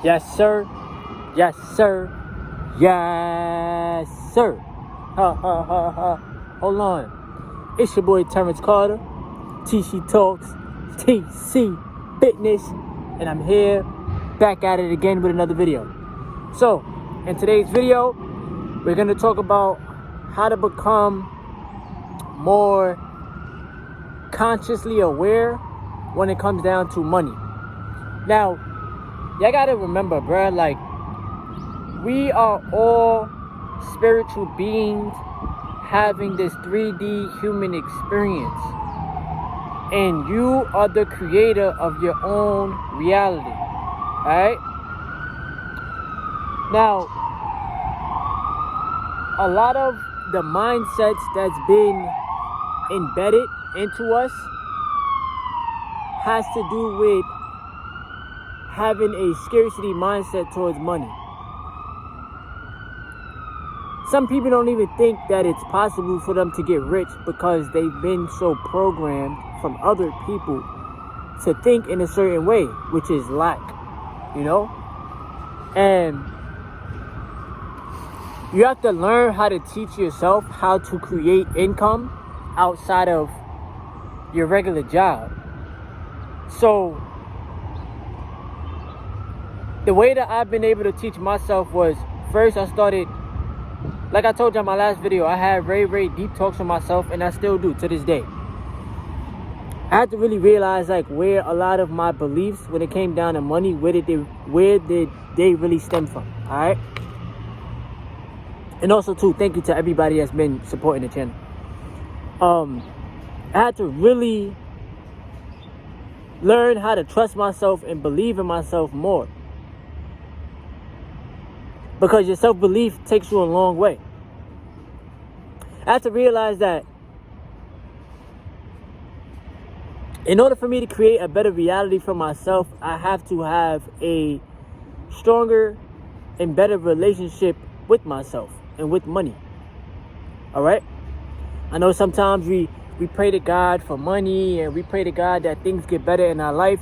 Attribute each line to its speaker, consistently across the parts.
Speaker 1: Yes, sir. Yes, sir. Yes, sir. Ha, ha, ha, ha. Hold on. It's your boy Terrence Carter, TC Talks, TC Fitness, and I'm here back at it again with another video. So, in today's video, we're going to talk about how to become more consciously aware when it comes down to money. Now, y'all gotta remember, bruh, like, we are all spiritual beings having this 3D human experience. And you are the creator of your own reality. Alright? Now, a lot of the mindsets that's been embedded into us has to do with having a scarcity mindset towards money. Some people don't even think that it's possible for them to get rich because they've been so programmed from other people to think in a certain way, which is lack, you know? And you have to learn how to teach yourself how to create income outside of your regular job. So, the way that I've been able to teach myself was, first I started, like I told you in my last video, I had very deep talks with myself, and I still do to this day. I had to really realize like where a lot of my beliefs when it came down to money, where did they really stem from, alright? And also too, thank you to everybody that's been supporting the channel. I had to really learn how to trust myself and believe in myself more. Because your self-belief takes you a long way. I have to realize that in order for me to create a better reality for myself, I have to have a stronger and better relationship with myself and with money. Alright? I know sometimes we pray to God for money and we pray to God that things get better in our life.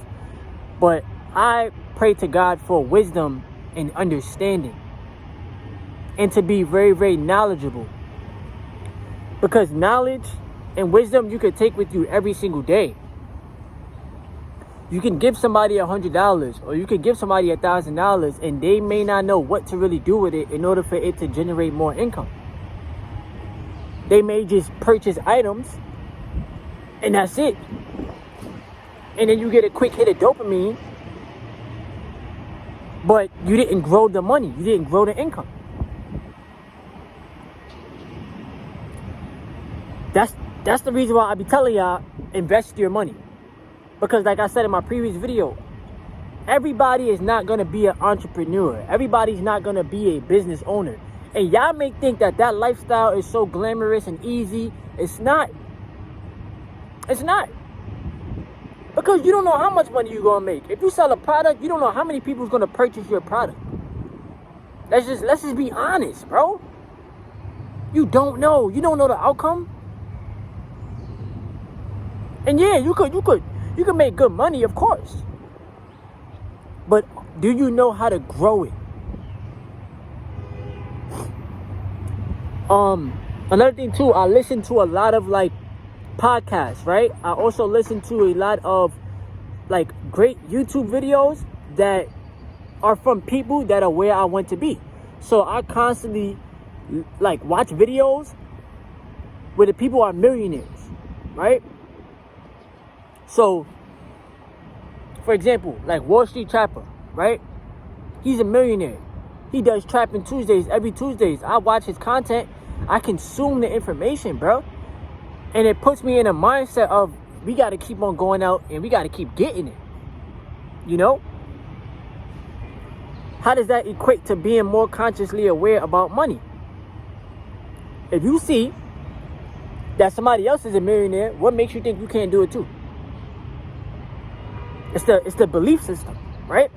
Speaker 1: But I pray to God for wisdom and understanding. And to be very knowledgeable. Because knowledge and wisdom you can take with you every single day. You can give somebody $100 or you can give somebody $1,000 and they may not know what to really do with it in order for it to generate more income. They may just purchase items and that's it. And then you get a quick hit of dopamine, but you didn't grow the money. You didn't grow the income. That's the reason why I be telling y'all, invest your money. Because like I said in my previous video, everybody is not going to be an entrepreneur. Everybody's not going to be a business owner. And y'all may think that that lifestyle is so glamorous and easy. It's not. It's not. Because you don't know how much money you're going to make. If you sell a product, you don't know how many people is going to purchase your product. Let's just be honest, bro. You don't know. You don't know the outcome. And yeah, you could make good money, of course. But do you know how to grow it? Another thing too, I listen to a lot of like podcasts, right? I also listen to a lot of like great YouTube videos that are from people that are where I want to be. So I constantly like watch videos where the people are millionaires, right? So, for example, like Wall Street Trapper, right? He's a millionaire. He does Trapping Tuesdays every Tuesdays. I watch his content. I consume the information, bro. And it puts me in a mindset of we got to keep on going out and we got to keep getting it. You know? How does that equate to being more consciously aware about money? If you see that somebody else is a millionaire, what makes you think you can't do it too? It's the belief system, right?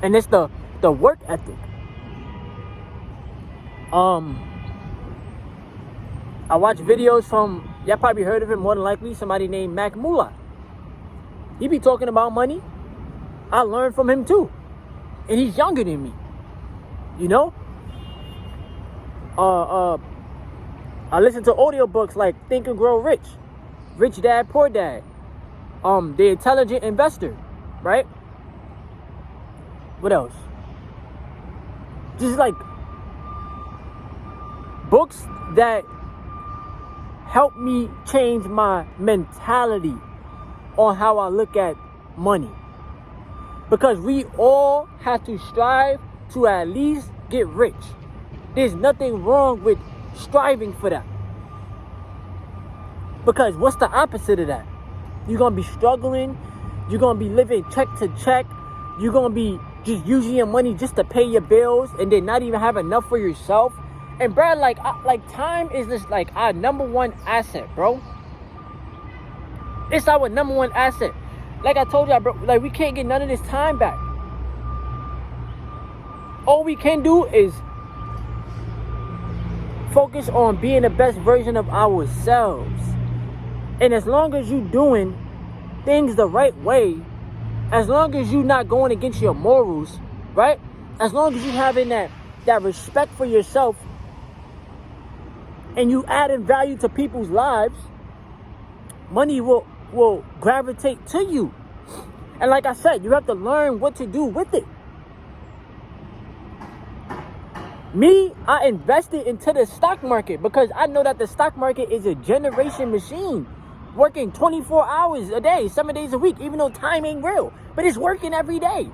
Speaker 1: And it's the work ethic. I watch videos from, y'all probably heard of him more than likely, somebody named Mac Mullah. He be talking about money. I learned from him too. and he's younger than me. You know? I listen to audiobooks like Think and Grow Rich, Rich Dad, Poor Dad, The Intelligent Investor, right? What else? Just like books that help me change my mentality on how I look at money. Because we all have to strive to at least get rich. There's nothing wrong with striving for that. Because what's the opposite of that? You're going to be struggling. You're going to be living check to check. You're going to be just using your money just to pay your bills and then not even have enough for yourself. And bro, like time is just like our number one asset, bro. It's our number one asset. Like I told y'all, bro, like we can't get none of this time back. All we can do is focus on being the best version of ourselves. And as long as you doing things the right way, as long as you not going against your morals, right? As long as you having that respect for yourself and you adding value to people's lives, money will gravitate to you. And like I said, you have to learn what to do with it. Me, I invested into the stock market because I know that the stock market is a generation machine, working 24 hours a day, 7 days a week, even though time ain't real. But it's working every day.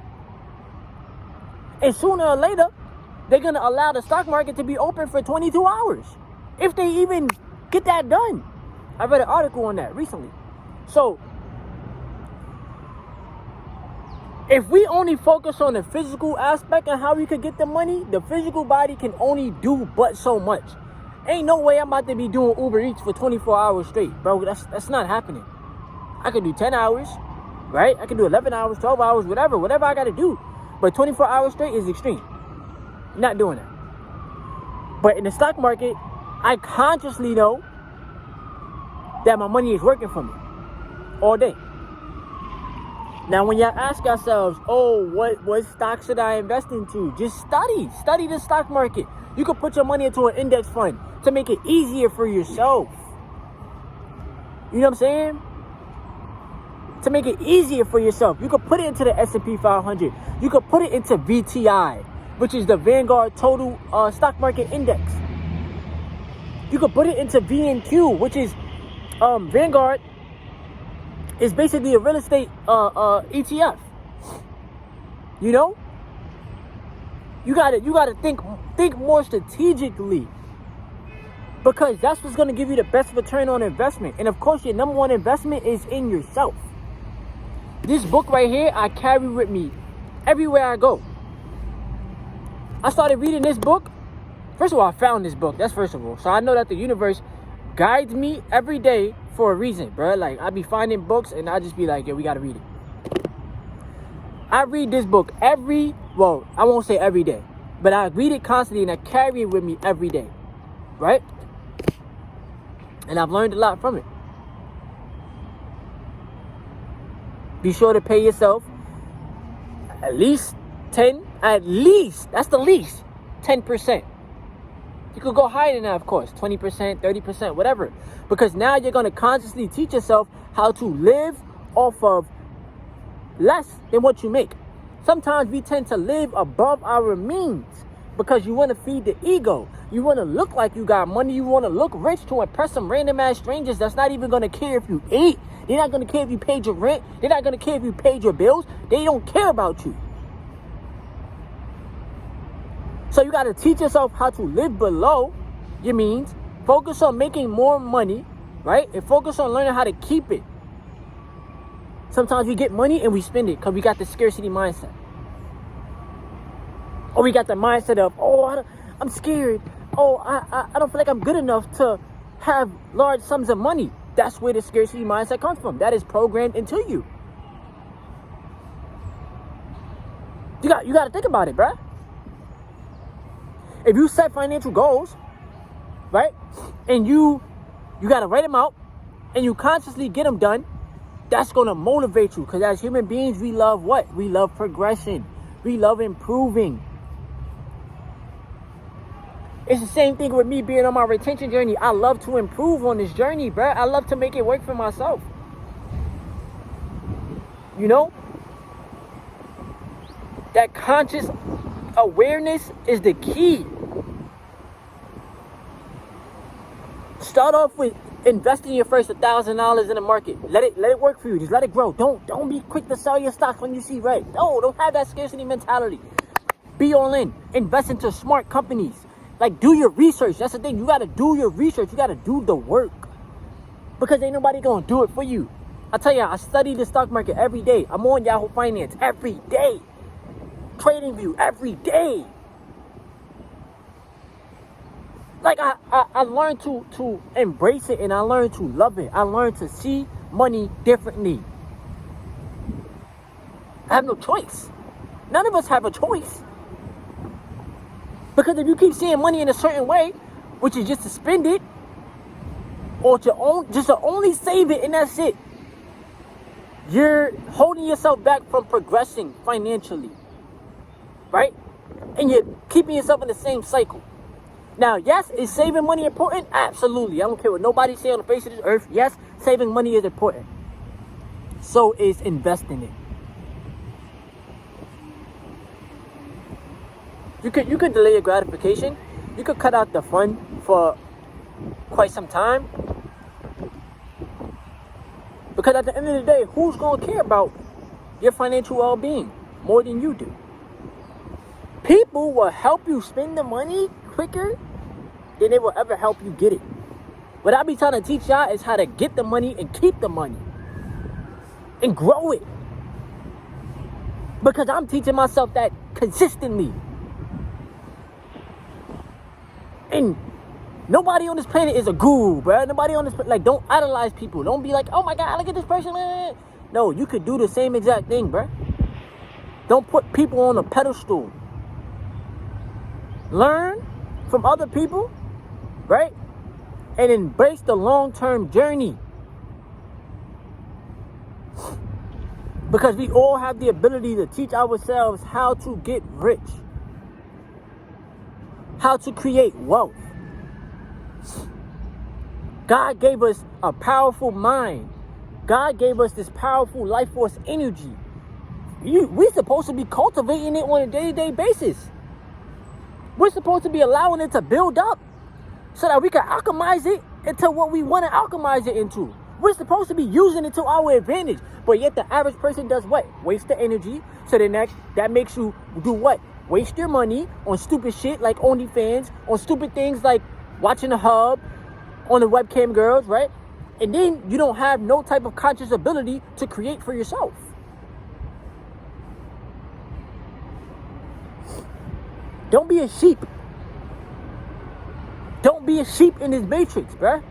Speaker 1: And sooner or later, they're going to allow the stock market to be open for 22 hours. If they even get that done. I read an article on that recently. So, if we only focus on the physical aspect and how we could get the money, the physical body can only do but so much. Ain't no way I'm about to be doing Uber Eats for 24 hours straight, bro. That's not happening. I could do 10 hours, right? I could do 11 hours, 12 hours, whatever I got to do. But 24 hours straight is extreme. Not doing that. But in the stock market, I consciously know that my money is working for me all day. Now, when y'all ask yourselves, oh, what stock should I invest into? Just study the stock market. You can put your money into an index fund to make it easier for yourself. You know what I'm saying? To make it easier for yourself. You could put it into the S&P 500. You could put it into VTI, which is the Vanguard Total Stock Market Index. You could put it into VNQ, which is Vanguard is basically a real estate ETF. You know? You gotta think more strategically. Because that's what's gonna give you the best return on investment. And of course, your number one investment is in yourself. This book right here, I carry with me everywhere I go. I started reading this book. First of all, I found this book. That's first of all. So I know that the universe guides me every day for a reason, bro. Like, I be finding books and I just be like, yo, we gotta read it. I read this book I won't say every day, but I read it constantly and I carry it with me every day, right? And I've learned a lot from it. Be sure to pay yourself at least, that's the least, 10%. You could go higher than that, of course, 20%, 30%, whatever. Because now you're going to consciously teach yourself how to live off of less than what you make. Sometimes we tend to live above our means because you want to feed the ego. You want to look like you got money. You want to look rich to impress some random ass strangers that's not even going to care if you ate. They're not going to care if you paid your rent. They're not going to care if you paid your bills. They don't care about you. So you got to teach yourself how to live below your means. Focus on making more money, right? And focus on learning how to keep it. Sometimes we get money and we spend it because we got the scarcity mindset. Or we got the mindset of, I'm scared. I don't feel like I'm good enough to have large sums of money. That's where the scarcity mindset comes from. That is programmed into you. You got to think about it, bruh. If you set financial goals, right, and you got to write them out and you consciously get them done, that's going to motivate you. Because as human beings, we love what? We love progression. We love improving. It's the same thing with me being on my retention journey. I love to improve on this journey, bro. I love to make it work for myself. You know? That conscious awareness is the key. Start off with investing your first $1,000 in the market. Let it work for you. Just let it grow. Don't be quick to sell your stocks when you see red. No, don't have that scarcity mentality. Be all in. Invest into smart companies. Like, do your research. That's the thing. You got to do your research. You got to do the work. Because ain't nobody going to do it for you. I tell you, I study the stock market every day. I'm on Yahoo Finance every day. TradingView every day. Like, I learned to embrace it, and I learned to love it. I learned to see money differently. I have no choice. None of us have a choice. Because if you keep seeing money in a certain way, which is just to spend it, or to only save it and that's it, you're holding yourself back from progressing financially. Right? And you're keeping yourself in the same cycle. Now, yes, is saving money important? Absolutely. I don't care what nobody say on the face of this earth. Yes, saving money is important. So is investing it. You could delay your gratification. You could cut out the fun for quite some time. Because at the end of the day, who's going to care about your financial well-being more than you do? People will help you spend the money quicker than they will ever help you get it. What I be trying to teach y'all is how to get the money and keep the money. And grow it. Because I'm teaching myself that consistently. And nobody on this planet is a guru, bro. Nobody on this planet, like, don't idolize people. Don't be like, oh my God, look at this person. No, you could do the same exact thing, bro. Don't put people on a pedestal. Learn from other people, right? And embrace the long-term journey. Because we all have the ability to teach ourselves how to get rich. How to create wealth. God gave us a powerful mind. God gave us this powerful life force energy. We're supposed to be cultivating it on a day-to-day basis. We're supposed to be allowing it to build up so that we can alchemize it into what we want to alchemize it into. We're supposed to be using it to our advantage. But yet the average person does what? Waste the energy. So then that makes you do what? Waste your money on stupid shit like OnlyFans, on stupid things like watching the hub, on the webcam girls, right? And then you don't have no type of conscious ability to create for yourself. Don't be a sheep. Don't be a sheep in this matrix, bruh.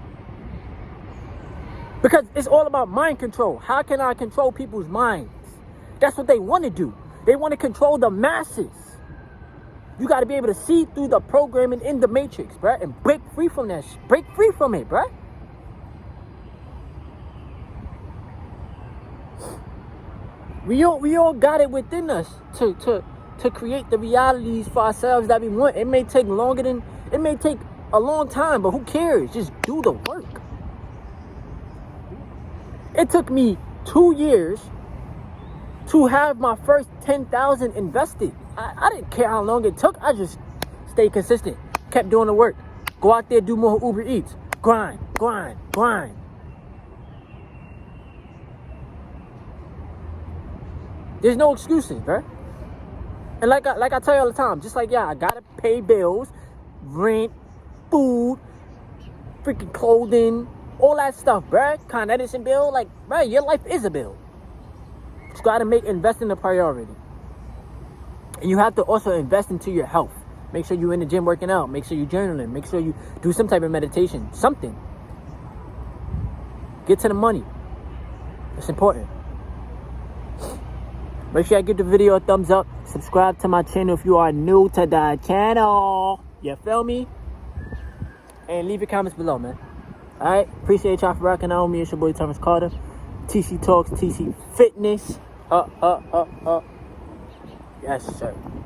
Speaker 1: Because it's all about mind control. How can I control people's minds? That's what they want to do. They want to control the masses. You got to be able to see through the programming in the matrix, bruh, and break free from that. Break free from it, bruh. We all got it within us to create the realities for ourselves that we want. It may take a long time, but who cares? Just do the work. It took me 2 years to have my first 10,000 invested. I didn't care how long it took. I just stayed consistent, kept doing the work. Go out there, do more Uber Eats, grind. There's no excuses, bro. And like I tell you all the time, just like I gotta pay bills, rent, food, freaking clothing, all that stuff, bro. Con Edison bill, like, bro, your life is a bill. You gotta make investing a priority. And you have to also invest into your health. Make sure you're in the gym working out. Make sure you're journaling. Make sure you do some type of meditation. Something. Get to the money. It's important. Make sure I give the video a thumbs up. Subscribe to my channel if you are new to the channel. You feel me? And leave your comments below, man. Alright? Appreciate y'all for rocking out with me. It's your boy Terrence Carter. TC Talks, TC Fitness. Yes, sir.